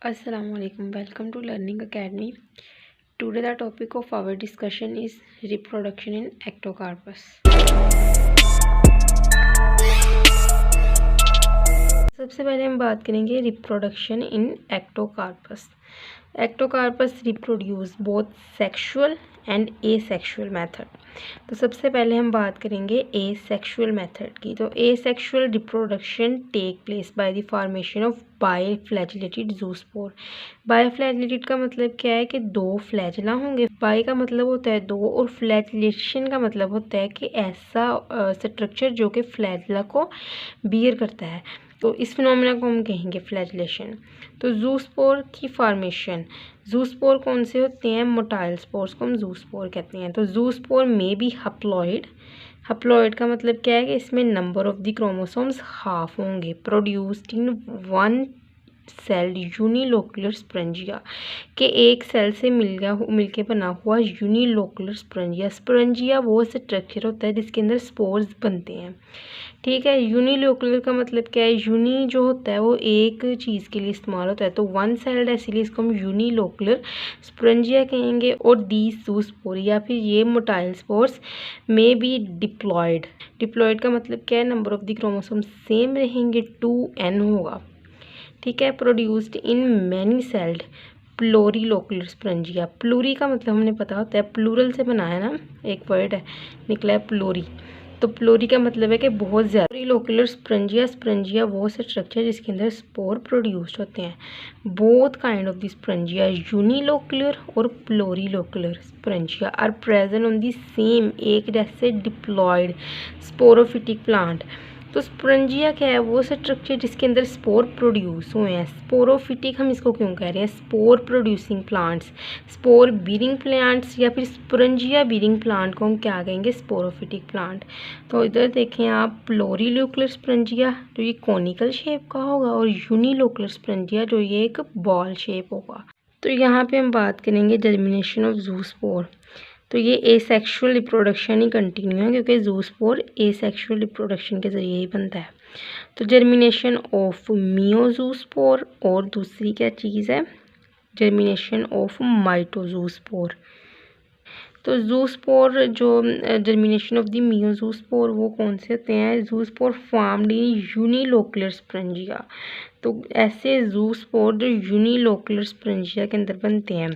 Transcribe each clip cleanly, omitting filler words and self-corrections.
Assalamualaikum. Welcome to Learning Academy. Today the topic of our discussion is reproduction in ectocarpus. सबसे पहले हम बात करेंगे reproduction in Ectocarpus. Ectocarpus reproduce both sexual and asexual method. तो सबसे पहले हम बात करेंगे एसेक्सुअल मेथड की. तो asexual reproduction take place by the formation of biflagellated zoospore. Biflagellated का मतलब क्या है कि दो फ्लैजिला होंगे. बाय का मतलब होता है दो और फ्लैजिलेशन का मतलब होता है कि ऐसा स्ट्रक्चर जो कि फ्लैजिला को बियर करता है. तो इस फिनोमेना को हम कहेंगे फ्लैजिलेशन. तो ज़ूस्पोर की फॉर्मेशन. ज़ूस्पोर कौन से होते हैं? मोटाइल स्पोर्स को हम ज़ूस्पोर कहते हैं. तो ज़ूस्पोर में भी हप्लॉइड. हप्लॉइड का मतलब क्या है कि इसमें number of the chromosomes half होंगे. Produced in one celled unilocular sporangia के एक सेल से मिलके बना हुआ यूनिलोकुलर स्पॉन्जिया. स्पॉन्जिया वो स्ट्रक्चर होता है जिसके अंदर स्पोर्स बनते हैं. ठीक है. यूनिलोकुलर का मतलब क्या है? यूनी जो होता है वो एक चीज़ के लिए इस्तेमाल होता है, तो वन सेल्ड है, इसीलिए इसको हम यूनिलोकुलर स्पॉन्जिया कहेंगे. और दीज ज़ूस्पोर या फिर ये मोटाइल स्पोर्स में भी डिप्लॉयड. डिप्लॉयड का मतलब क्या है? Number of the chromosome same रहेंगे, 2n होगा. ठीक है. Produced in many celled plurilocular sporangia. Pluri का मतलब हमने पता होता है, प्लूरल से बना है ना, एक वर्ड है निकला है प्लोरी. तो प्लोरी का मतलब है कि बहुत ज़्यादा. Plurilocular sporangia. स्पॉन्जिया वो स्ट्रक्चर जिसके अंदर स्पोर प्रोड्यूस्ड होते हैं. Both kind of the sporangia, unilocular और plurilocular sporangia, are present on the same एक जैसे डिप्लॉयड स्पोरोफिटिक प्लांट. तो स्पॉन्जिया क्या है? वो स्ट्रक्चर जिसके अंदर स्पोर प्रोड्यूस हुए हैं. स्पोरोफिटिक हम इसको क्यों कह रहे हैं? Spore producing plants, spore bearing plants या फिर स्पॉन्जिया बीरिंग प्लांट को हम क्या कहेंगे? Sporophytic plant. तो इधर देखें आप, प्लोरीलोकुलर स्पॉन्जिया जो ये कॉनिकल शेप का होगा और यूनिलोकुलर स्पॉन्जिया जो ये एक बॉल शेप होगा. तो यहाँ पे हम बात करेंगे जर्मिनेशन ऑफ ज़ूस्पोर. तो ये एसेक्सुअल रिप्रोडक्शन ही कंटिन्यू है क्योंकि ज़ूस्पोर एसेक्सुअल रिप्रोडक्शन के ज़रिए ही बनता है. तो जर्मिनेशन ऑफ मियोज़ूस्पोर और दूसरी क्या चीज़ है? Germination of mitozoospore. तो ज़ूस्पोर जो जर्मिनेशन ऑफ द मियोज़ूस्पोर वो कौन से होते हैं? ज़ूस्पोर फॉर्म्ड इन यूनिलोकुलर स्पॉन्जिया. तो ऐसे ज़ूस्पोर जो यूनिलोकुलर स्पॉन्जिया के अंदर बनते हैं.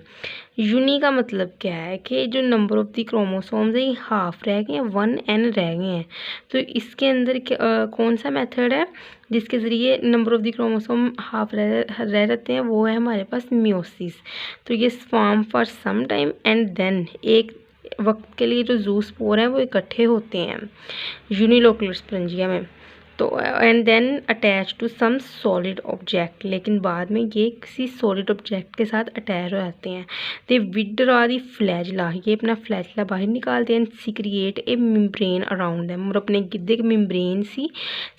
यूनी का मतलब क्या है कि जो नंबर ऑफ द क्रोमोसोम्स है ये हाफ रह गए हैं, 1n रह गए हैं. तो इसके अंदर कौन सा मेथड है जिसके ज़रिए number of the chromosome half रह रहते हैं? वो है हमारे पास मियोसिस. तो ये form for some time and then एक वक्त के लिए जो ज़ूस्पोर हैं वो इकट्ठे होते हैं यूनिलोकुलर स्पॉन्जिया में. तो and then attach to some solid object. लेकिन बाद में ये किसी सॉलिड ऑब्जेक्ट के साथ अटैच हो जाते हैं. दे विथड्रॉ द फ्लैजिला. ये अपना फ्लैजिला बाहर निकालते हैं. सीक्रिएट ए मेम्ब्रेन अराउंड देम. और अपने गिद्दे के मेम्ब्रेन सी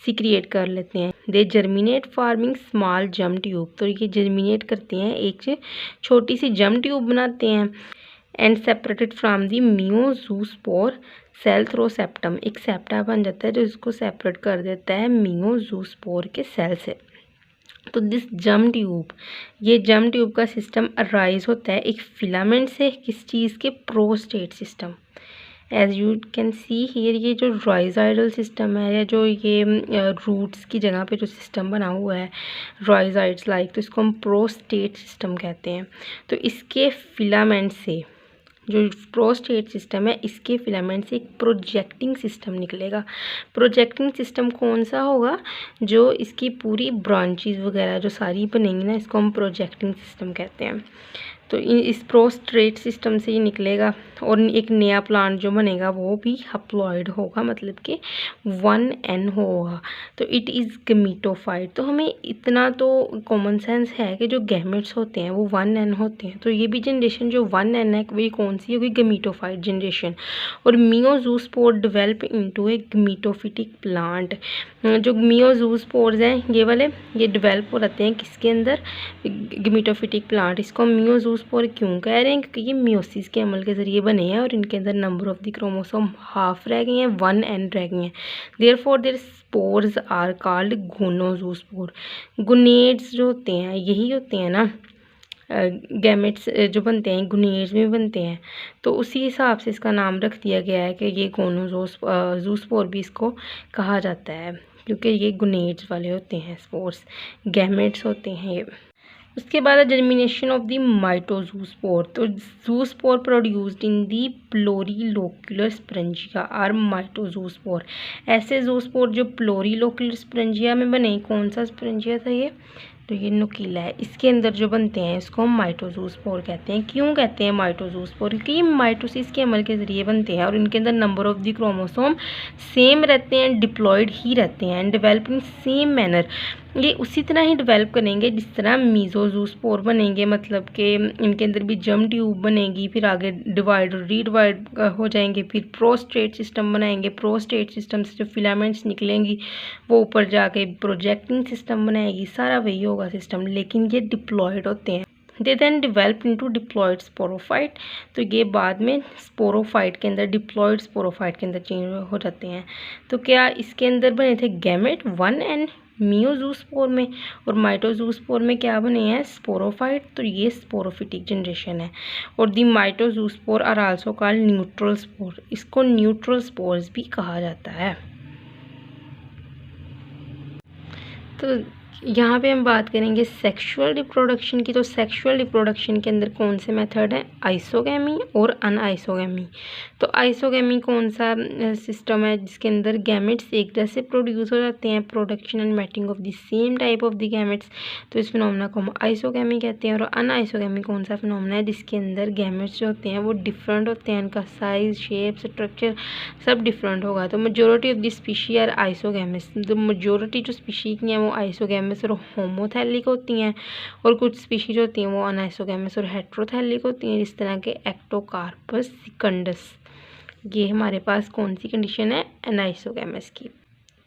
सीक्रिएट कर लेते हैं. They germinate forming small germ tube. तो ये जर्मिनेट करते हैं, एक छोटी सी जर्म ट्यूब बनाते हैं. And separated from the meiozoospore cell through septum. एक सेप्टा बन जाता है जो इसको सेपरेट कर देता है मियोज़ूस्पोर के सेल से. तो दिस जर्म ट्यूब, ये जर्म ट्यूब का सिस्टम अराइज होता है एक फिलामेंट से. किस चीज़ के? Prostrate system. As you can see here, ये जो रॉइज़ाइडल सिस्टम है या जो ये रूट्स की जगह पे जो सिस्टम बना हुआ है रॉइज़ाइड्स लाइक, तो इसको हम प्रोस्टेट सिस्टम कहते हैं. तो इसके फिलामेंट से, जो प्रोस्टेट सिस्टम है इसके फिलामेंट से एक प्रोजेक्टिंग सिस्टम निकलेगा. प्रोजेक्टिंग सिस्टम कौन सा होगा? जो इसकी पूरी ब्रांचेस वगैरह जो सारी बनेंगी ना, इसको हम प्रोजेक्टिंग सिस्टम कहते हैं. तो इस प्रोस्टेट सिस्टम से ही निकलेगा और एक नया प्लांट जो बनेगा वो भी हप्लॉइड होगा, मतलब कि 1n होगा. तो इट इज़ गमीटोफाइट. तो हमें इतना तो कॉमन सेंस है कि जो गैमेट्स होते हैं वो 1n होते हैं. तो ये भी जनरेशन जो 1n है वही कौन सी होगी? Gametophyte generation. और मियोज़ूस्पोर डेवलप इनटू ए गमीटोफिटिक प्लांट. जो मियोज़ूस्पोर्स हैं ये वाले, ये डेवलप हो जाते हैं किसके अंदर? गमीटोफिटिक प्लांट. इसको मियोज़ूस्पोर ज़ूस्पोर क्यों कह रहे हैं? क्योंकि ये मियोसिस के अमल के ज़रिए बने हैं और इनके अंदर number of the chromosome half रह गए हैं, 1 एंड रह गए हैं। Therefore their spores are called gonozoospore. Gonads जो होते हैं यही होते हैं ना, गैमेट्स जो बनते हैं गुनेड्स में बनते हैं, तो उसी हिसाब से इसका नाम रख दिया गया है कि ये गोनोज़ूस्पोर भी इसको कहा जाता है, क्योंकि ये गुनेड्स वाले होते हैं स्पोर्स, गैमेट्स होते हैं ये। उसके बाद जर्मिनेशन ऑफ द माइटोज़ूस्पोर। तो ज़ूस्पोर प्रोड्यूस्ड इन दी प्लोरीलोक्यूलर स्परेंजिया आर माइटोज़ूस्पोर। ऐसे ज़ूस्पोर जो प्लोरीलोक्यूलर स्परेंजिया में बने, कौन सा स्परेंजिया था ये? तो ये नुकीला है, इसके अंदर जो बनते हैं इसको हम माइटोज़ूस्पोर कहते हैं। क्यों कहते हैं माइटोज़ूस्पोर? क्योंकि ये माइटोसिस के अमल के ज़रिए बनते हैं और इनके अंदर number of the chromosome same रहते हैं, डिप्लॉयड ही रहते हैं and develop in same manner. ये उसी तरह ही डेवलप करेंगे जिस तरह मीज़ोज़ूस्पोर बनेंगे, मतलब कि इनके अंदर भी जर्म ट्यूब बनेगी, फिर आगे डिवाइड और रीडिवाइड हो जाएंगे, फिर प्रोस्टेट सिस्टम बनाएंगे, प्रोस्टेट सिस्टम से जो फिलामेंट्स निकलेंगी वो ऊपर जाके प्रोजेक्टिंग सिस्टम बनाएगी, सारा वही होगा सिस्टम, लेकिन ये डिप्लॉयड होते हैं। They then develop into diploid sporophyte. तो ये बाद में स्पोरोफाइट के अंदर, डिप्लॉयड स्पोरोफाइट के अंदर चेंज हो जाते हैं। तो क्या इसके अंदर बने थे गैमेट 1 एंड मियोज़ूस्पोर में, और माइटोज़ूस्पोर में क्या बने हैं? स्पोरोफाइट। तो ये स्पोरोफिटिक जनरेशन है। और the mitozoospore are also called neutral spore. इसको न्यूट्रल स्पोर्स भी कहा जाता है। तो यहाँ पे हम बात करेंगे सेक्सुअल रिप्रोडक्शन की। तो सेक्सुअल रिप्रोडक्शन के अंदर कौन से मेथड हैं? आइसोगैमी और अनआइसोगैमी। तो आइसोगैमी कौन सा सिस्टम है जिसके अंदर गैमेट्स एक जैसे प्रोड्यूस हो जाते हैं, production and mating of the same type of the gametes, तो इस फिनोमेना को हम आइसोगैमी कहते हैं। और अनआइसोगैमी कौन सा फिनोमेना है? जिसके अंदर गैमेट्स जो होते हैं वो डिफरेंट होते हैं, इनका साइज, शेप, स्ट्रक्चर सब डिफरेंट होगा। तो majority of the species are isogamous. तो मेजोरिटी जो स्पीशी की हैं वो आइसोगैमस और होमोथैलिक होती हैं, और कुछ स्पीशीज होती हैं वो अनआइसोगैमस और हेट्रोथैलिक होती हैं, जिस तरह के एक्टोकार्पस सिकंडस। ये हमारे पास कौन सी कंडीशन है? अनआइसोगैमस की।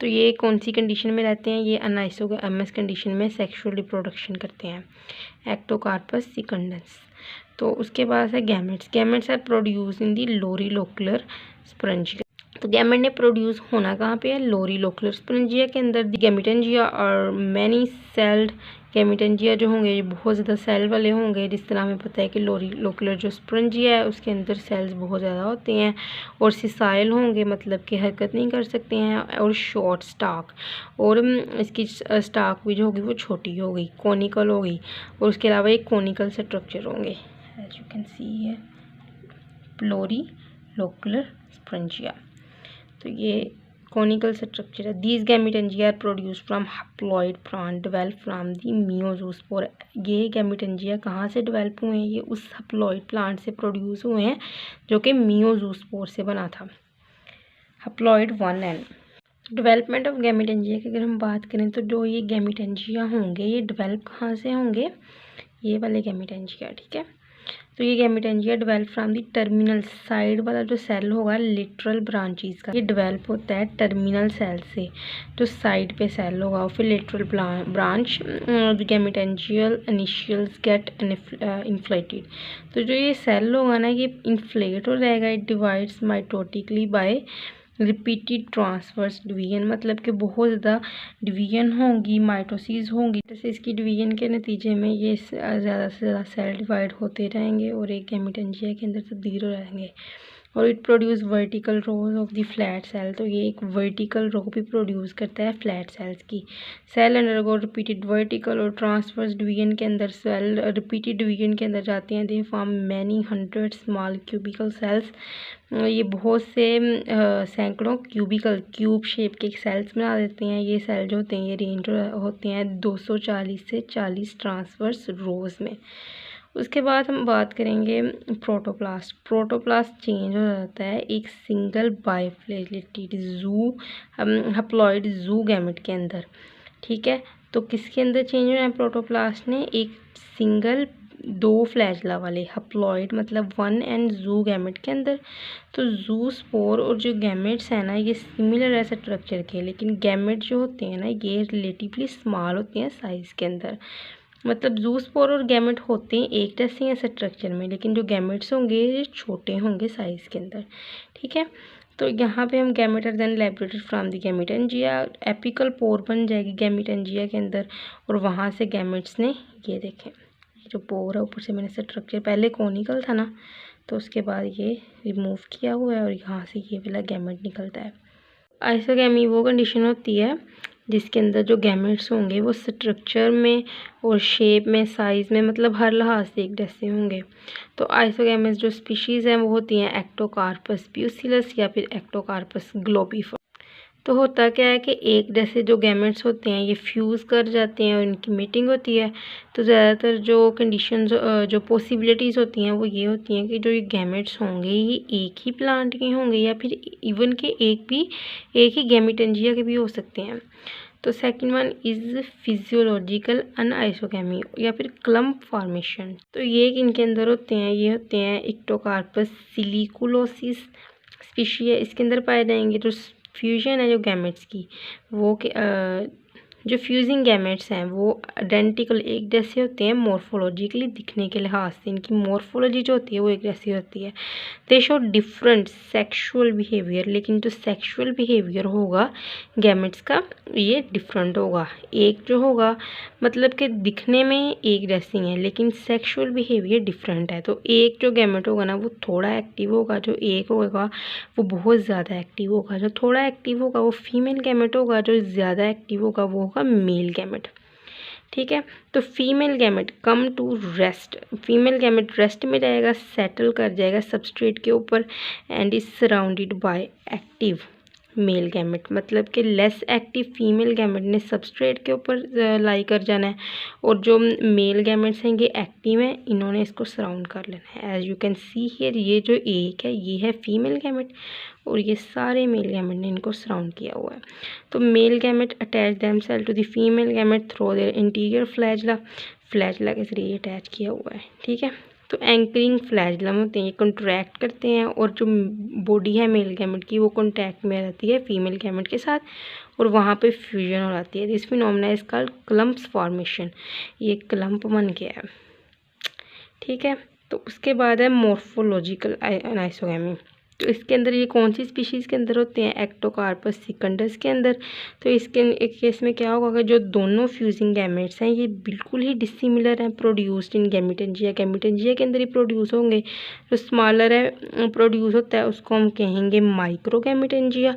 तो ये कौन सी कंडीशन में रहते हैं? ये अनआइसोगैमस कंडीशन में सेक्सुअल रिप्रोडक्शन करते हैं, एक्टोकार्पस सिकंडस। तो उसके बाद है gametes. Gametes are produce in the plurilocular sporangia. तो गैमेट ने प्रोड्यूस होना कहाँ पे है? लोरीलोक्युलर स्परेंजिया के अंदर। गैमेटेंजिया और मैनी सेल्ड गैमेटेंजिया जो होंगे ये बहुत ज़्यादा सेल वाले होंगे, जिस तरह हमें पता है कि लोरीलोक्युलर जो स्परेंजिया है उसके अंदर सेल्स बहुत ज़्यादा होते हैं, और सिसाइल होंगे, मतलब कि हरकत नहीं कर सकते हैं, और शॉर्ट स्टाक, और इसकी स्टाक भी जो होगी वो छोटी होगी, कोनिकल होगी, और उसके अलावा एक कोनिकल स्ट्रक्चर होंगे, एज यू कैन सी है लोरीलोक्युलर स्परेंजिया। तो ये कोनिकल स्ट्रक्चर है। These gametangia are produce from haploid plant develop from the meiozoospore. ये गैमेटेंजिया कहाँ से डेवलप हुए हैं? ये उस हैप्लॉइड प्लांट से प्रोड्यूस हुए हैं जो कि मियोज़ूस्पोर से बना था, haploid 1 N. Development of gametangia की अगर हम बात करें तो जो ये गैमेटेंजिया होंगे ये डेवलप कहाँ से होंगे? ये वाले गैमेटेंजिया, ठीक है। तो ये gametangia develop from the terminal, side वाला जो सेल होगा लिटरल ब्रांचेस का, ये डेवलप होता है टर्मिनल सेल से, जो साइड पे सेल होगा, और फिर lateral branch gametangial initials get inflated. तो जो ये सेल होगा ना ये इन्फ्लेट हो जाएगा, it divides mitotically by repeated transverse division, मतलब कि बहुत ज़्यादा डिवीजन होंगी, माइटोसिस होंगी, जैसे इसकी डिवीजन के नतीजे में ये ज़्यादा से ज़्यादा सेल डिवाइड होते रहेंगे और एक गैमेटेंजिया के अंदर तब्दील हो रहेंगे। और it produce vertical rows of the flat cell. तो ये एक वर्टिकल रो भी प्रोड्यूस करता है फ्लैट सेल्स की। सेल अंडरगो रिपीटेड वर्टिकल और ट्रांसवर्स डिवीजन के अंदर, सेल रिपीटेड डिवीजन के अंदर जाते हैं, they form many hundred small cubical cells. ये बहुत से सैकड़ों क्यूब शेप के सेल्स बना देते हैं। ये सेल जो होते हैं ये रेंज होते हैं 240 से 40 ट्रांसवर्स रोज में। उसके बाद हम बात करेंगे प्रोटोप्लास्ट। प्रोटोप्लास्ट चेंज हो जाता है एक सिंगल बाइफ्लेजेलेटेड हैप्लॉइड जू गैमेट के अंदर, ठीक है। तो किसके अंदर चेंज हो रहा है प्रोटोप्लास्ट ने? एक सिंगल 2 फ्लैजला वाले हैप्लॉइड मतलब 1 एंड जू गैमेट के अंदर। तो जू स्पोर और जो गैमेट्स हैं ना ये सिमिलर है स्ट्रक्चर के, लेकिन गैमेट जो होते हैं ना ये रिलेटिवली स्मॉल होते हैं साइज़ के अंदर, मतलब ज़ूस्पोर और गैमेट होते हैं एक जैसे हैं स्ट्रक्चर में, लेकिन जो गैमेट्स होंगे ये छोटे होंगे साइज़ के अंदर। ठीक है, तो यहाँ पे हम gamete are then liberated from the gametangia, apical pore बन जाएगी गैमेटेंजिया के अंदर, और वहाँ से गैमेट्स ने ये देखें जो पोर है, ऊपर से मैंने स्ट्रक्चर पहले कोनिकल था ना, तो उसके बाद ये रिमूव किया हुआ है और यहाँ से ये वाला गैमेट निकलता है। आइसोगैमी वो कंडीशन होती है जिसके अंदर जो गैमेट्स होंगे वो स्ट्रक्चर में और शेप में, साइज़ में, मतलब हर लिहाज से एक जैसे होंगे। तो आइसोगैमेस जो स्पीशीज़ हैं वो होती हैं एक्टोकार्पस ब्यूसिलस या फिर एक्टोकार्पस ग्लोबिफर। तो होता क्या है कि एक जैसे जो गैमेट्स होते हैं ये फ्यूज़ कर जाते हैं और इनकी मीटिंग होती है। तो ज़्यादातर जो कंडीशंस जो पॉसिबिलिटीज़ होती हैं वो ये होती हैं कि जो ये गैमेट्स होंगे ये एक ही प्लांट के होंगे या फिर इवन के एक ही गैमेटेंजिया के भी हो सकते हैं। तो सेकंड वन इज़ फिजियोलॉजिकल अनआइसोगैमी या फिर क्लम्प फॉर्मेशन। तो ये इनके अंदर होते हैं, ये होते हैं एक्टोकार्पस सिलिकुलोसिस स्पीशी है, इसके अंदर पाए जाएंगे जो फ्यूजन है जो गैमेट्स की, वो जो फ्यूजिंग गैमेट्स हैं वो आइडेंटिकल एक जैसे होते हैं मॉर्फोलॉजिकली, दिखने के लिहाज से इनकी मॉर्फोलॉजी जो होती है वो एक जैसी होती है। दे शो डिफरेंट सेक्सुअल बिहेवियर, लेकिन जो सेक्सुअल बिहेवियर होगा गैमेट्स का ये डिफरेंट होगा। एक जो होगा मतलब कि दिखने में एक जैसी हैं लेकिन सेक्सुअल बिहेवियर डिफरेंट है। तो एक जो गैमेट होगा ना वो थोड़ा एक्टिव होगा, जो एक होगा वो बहुत ज़्यादा एक्टिव होगा। जो थोड़ा एक्टिव होगा वो फीमेल गैमेट होगा, जो ज़्यादा एक्टिव होगा वो होगा मेल गैमेट। ठीक है, तो female gamete come to rest, female gamete rest में जाएगा, सेटल कर जाएगा सबस्ट्रेट के ऊपर and is surrounded by active male gamete. मतलब कि लेस एक्टिव फीमेल गैमेट ने सबस्ट्रेट के ऊपर लाई कर जाना है और जो मेल गैमेट्स हैं ये एक्टिव हैं, इन्होंने इसको सराउंड कर लेना है। As you can see here ये जो एक है ये है फीमेल गैमेट और ये सारे मेल गैमेट ने इनको सराउंड किया हुआ है। तो male gamete attach themselves to the female gamete through their interior flagella, flagella के जरिए अटैच किया हुआ है। ठीक है, तो एंकरिंग फ्लैजलम होते हैं, ये कंट्रैक्ट करते हैं और जो बॉडी है मेल गैमेट की वो कॉन्टैक्ट में रहती है फीमेल गैमेट के साथ और वहाँ पे फ्यूजन हो जाती है। This phenomena is called clumps formation, ये क्लम्प बन गया है। ठीक है, तो उसके बाद है मॉर्फोलॉजिकल आइसोगैमी। तो इसके अंदर ये कौन सी स्पीशीज़ के अंदर होते हैं? एक्टोकार्पस सिकंडस के अंदर। तो इसके एक केस में क्या होगा कि जो दोनों फ्यूजिंग गैमेट्स हैं ये बिल्कुल ही डिसिमिलर हैं, प्रोड्यूस्ड इन गैमेटेंजिया, गैमेटेंजिया के अंदर ही प्रोड्यूस होंगे। जो स्मॉलर है प्रोड्यूस होता है उसको हम कहेंगे माइक्रो गैमेटेंजिया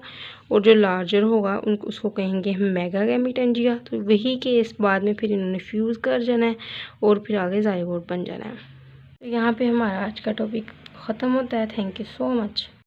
और जो लार्जर होगा उनको उसको कहेंगे मेगा गैमेटेंजिया। तो वही केस बाद में फिर इन्होंने फ्यूज़ कर जाना है और फिर आगे जाइगोट बन जाना है। तो यहाँ पे हमारा आज का टॉपिक ख़त्म होता है। Thank you so much.